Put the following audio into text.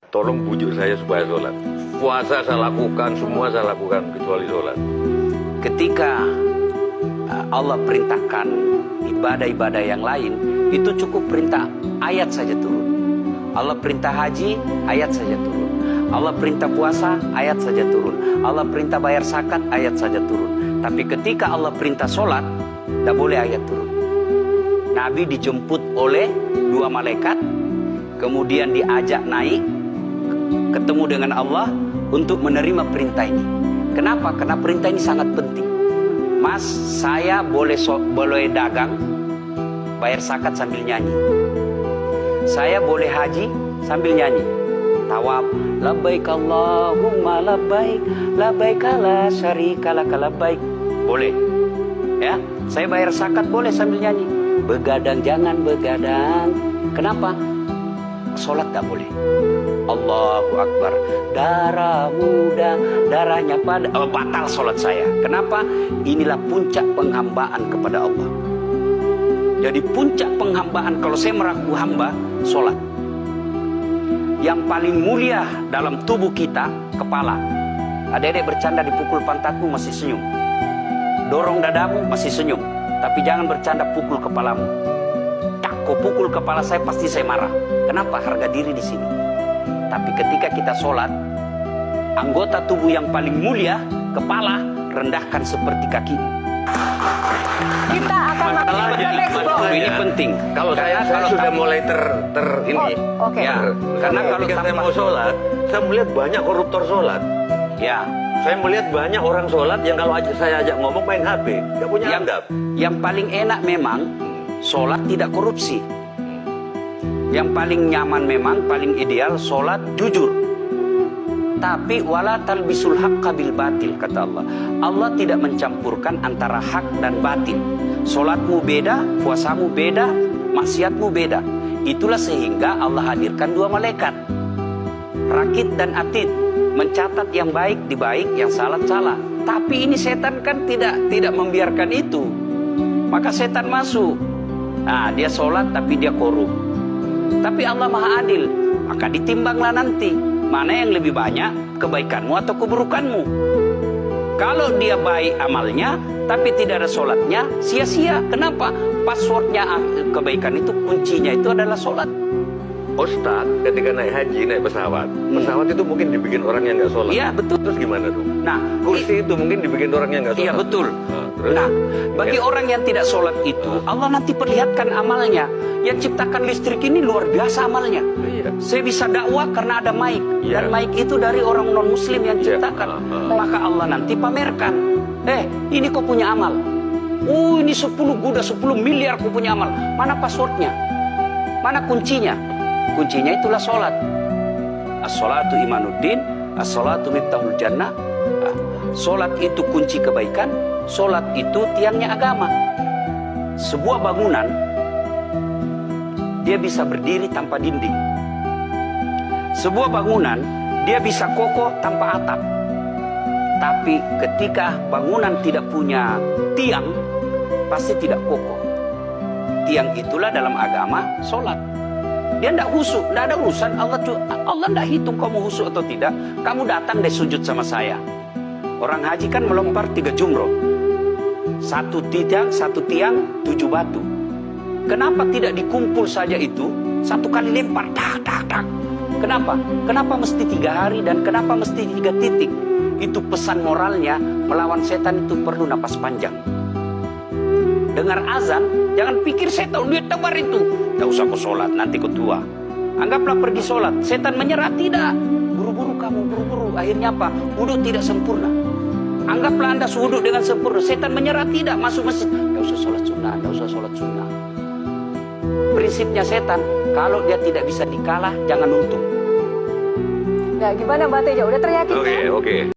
tolong bujuk saya supaya sholat. Puasa saya lakukan, semua saya lakukan kecuali sholat. Ketika Allah perintahkan ibadah-ibadah yang lain, itu cukup perintah ayat saja turun. Allah perintah haji, ayat saja turun. Allah perintah puasa, ayat saja turun. Allah perintah bayar zakat, ayat saja turun. Tapi ketika Allah perintah sholat, tidak boleh ayat turun. Nabi dijemput oleh 2 malaikat, kemudian diajak naik, ketemu dengan Allah untuk menerima perintah ini. Kenapa? Karena perintah ini sangat penting. Mas, saya boleh dagang, bayar zakat sambil nyanyi. Saya boleh haji sambil nyanyi. Tawaf, labbaik Allahumma labbaik, labbaik la syarika laka labbaik. Boleh. Ya, saya bayar zakat boleh sambil nyanyi. Begadang jangan begadang. Kenapa? Sholat tak boleh. Allahu Akbar. Darah muda, darahnya pada batal sholat saya. Kenapa? Inilah puncak penghambaan kepada Allah. Jadi puncak penghambaan kalau saya meraku hamba, sholat. Yang paling mulia dalam tubuh kita, kepala. Adik-adik bercanda dipukul pantatmu masih senyum. Dorong dadamu masih senyum. Tapi jangan bercanda pukul kepalamu. Tak kau pukul kepala saya pasti saya marah. Kenapa? Harga diri di sini. Tapi ketika kita sholat, anggota tubuh yang paling mulia, kepala, rendahkan seperti kakimu. Kita akan masuk ke next block. Ini penting. Kalau saya sudah mulai ini. Oke. Ya, karena kalau ketika saya tanpa mau sholat, saya melihat banyak koruptor sholat. ya, Saya melihat banyak orang sholat yang kalau saya ajak ngomong main HP, nggak punya adab. yang paling enak memang sholat tidak korupsi. Yang paling nyaman memang, paling ideal sholat jujur. Tapi wala talbisul haqqa bil batil, kata Allah. Allah tidak mencampurkan antara hak dan batil. Sholatmu beda, puasamu beda, maksiatmu beda. Itulah sehingga Allah hadirkan 2 malaikat, Rakid dan Atid, mencatat yang baik di baik, yang salah salah. Tapi ini setan kan tidak membiarkan itu. Maka setan masuk. Nah, dia sholat tapi dia korup. Tapi Allah Maha Adil, maka ditimbanglah nanti mana yang lebih banyak, kebaikanmu atau keburukanmu. Kalau dia baik amalnya tapi tidak ada sholatnya, sia-sia. Kenapa? Passwordnya kebaikan itu, kuncinya itu adalah sholat. Ustaz, ketika naik haji, naik pesawat, pesawat itu mungkin dibikin orang yang nggak sholat. Iya, betul. Terus gimana tuh? Nah, Kursi itu mungkin dibikin orang yang nggak sholat. iya betul. Terus? Nah, bagi orang yang tidak sholat itu, Allah nanti perlihatkan amalnya. Yang ciptakan listrik ini luar biasa amalnya. Iya. Saya bisa dakwah karena ada mic. Iya. Dan mic itu dari orang non-muslim yang Iya. ciptakan. Maka Allah nanti pamerkan. Ini kau punya amal. Ini 10 kuda, 10 miliar kau punya amal. Mana passwordnya? Mana kuncinya? Kuncinya itulah sholat. As-sholatu imanuddin, as-sholatu miftahul jannah. Sholat itu kunci kebaikan. Sholat itu tiangnya agama. Sebuah bangunan, dia bisa berdiri tanpa dinding. Sebuah bangunan, dia bisa kokoh tanpa atap. Tapi ketika bangunan tidak punya tiang, pasti tidak kokoh. Tiang itulah dalam agama sholat. Dia tidak husuk, tidak ada urusan. Allah tidak hitung kamu husuk atau tidak. Kamu datang deh sujud sama saya. Orang haji kan melempar 3 jumroh. 1 tiang, 7 batu. Kenapa tidak dikumpul saja itu? 1 kali lempar, tak, tak, tak. Kenapa? Kenapa mesti 3 hari dan kenapa mesti 3 titik? Itu pesan moralnya, melawan setan itu perlu napas panjang. Dengar azan, jangan pikir saya tahu duit tebar itu. Tidak usah kau sholat, nanti kau tua. Anggaplah pergi sholat, setan menyerah, tidak. Buru-buru kamu, buru-buru. Akhirnya apa? Wudhu tidak sempurna. Anggaplah Anda wudhu dengan sempurna, setan menyerah, tidak. Masuk masjid, tidak usah sholat sunnah, tidak usah sholat sunnah. Prinsipnya setan, kalau dia tidak bisa dikalah, jangan untung. Ya, gimana Mbak Teja? Udah teryakinkan? Oke.